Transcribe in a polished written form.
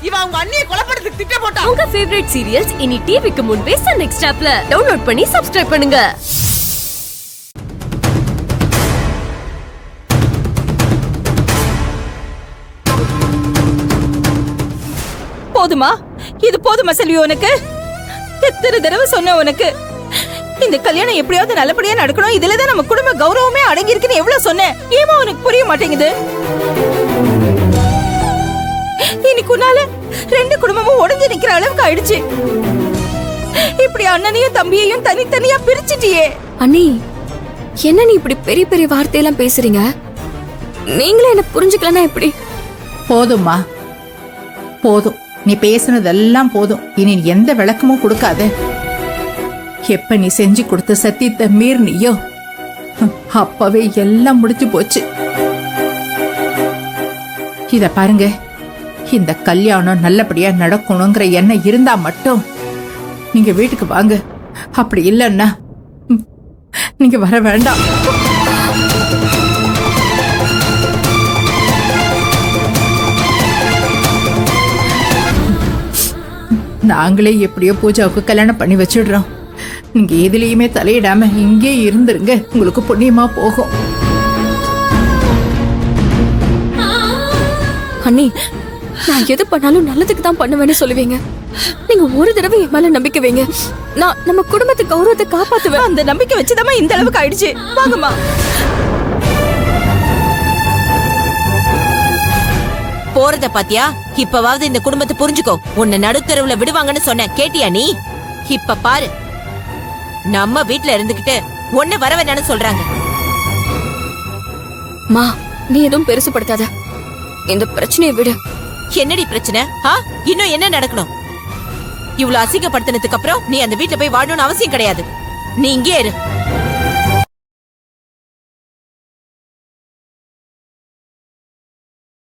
இவன் அவங்க அண்ணியை கொலைப்படுறதுக்கு திட்டம் போட்டான். உங்க ஃபேவரட் சீரியல்ஸ் இனி டிவிக்கு முன்பே சன் நெக்ஸ்ட் ஆப்ல டவுன்லோட் பண்ணி சப்ஸ்கிரைப் பண்ணுங்க. போதுமா? இது போதுமா செல்வி உனக்கு? எத்தனை தடவை சொன்ன உனக்கு இந்த கல்யாணம் எப்படியாவது நல்லபடியா நடக்கணும், இதுலதான் நம்ம குடும்ப கௌரவமே அடங்கி இருக்குன்னு எவ்வளவு சொன்னேன். ஏமா உனக்கு புரிய மாட்டேங்குது? இன்னைக்கு உன்னால 2 குடும்பமும் உடைஞ்சு நிக்கிற அளவுக்கு ஆயிடுச்சு. இப்படி அண்ணனையும் தம்பியையும் தனித்தனியா பிரிச்சிட்டியே. அண்ணி, என்ன நீ இப்படி பெரிய பெரிய வார்த்தையெல்லாம் பேசுறீங்க? நீங்களே என்ன புரிஞ்சுக்கலன்னா எப்படி? போதும்மா, போதும். நீ பேசுனதெல்லாம் போதும். இனி எந்த விளக்கமும் கொடுக்காத. எப்ப நீ செஞ்சு கொடுத்த சத்தியத்தை மீறினியோ அப்பவே எல்லாம் முடிச்சு போச்சு. இத பாருங்க, இந்த கல்யாணம் நல்லபடியா நடக்கணுங்கிற எண்ணம் இருந்தா மட்டும் நீங்க வீட்டுக்கு வாங்க. அப்படி இல்லைன்னா நீங்க வர வேண்டாம். நாங்களே எப்படியோ பூஜாவுக்கு கல்யாணம் பண்ணி வச்சிடுறோம். நீங்க எதுலயுமே தலையிடாம இங்கே இருந்துருங்க, உங்களுக்கு புண்ணியமா போகும். அண்ணி, நான் எது பண்ணாலும் நல்லதுக்கு தான் பண்ணுவேன்னு சொல்லுவீங்க. நீங்க ஒரு தடவை என் மேல நம்பிக்கை வைங்க. நான் நம்ம குடும்பத்து கௌரவத்தை காப்பாத்துவேன். அந்த நம்பிக்கை வச்சுதான் இந்த அளவுக்கு ஆயிடுச்சு. வாங்கம்மா. போறத பாத்தியா? இப்பவாவது இந்த குடும்பத்தை புரிஞ்சுக்கோ. உன்னை நடுத்தரவுல விடுவாங்கன்னு சொன்ன, கேட்டியா நீ? இப்ப பாரு, நம்ம வீட்ல இருந்துகிட்டு உன்னை வர வேணான்னு சொல்றாங்க. மா, நீ எதுவும் பெருசுப்படுத்தாத. இந்த பிரச்சனையை விடு. என்னடி பிரச்சனை? இன்னும் என்ன நடக்கணும்? இவ்வளவு அசிங்கப்படுத்தினதுக்கு அப்புறம் நீ அந்த வீட்டுல போய் வாழணும்னு அவசியம் கிடையாது. நீ இங்கே இரு.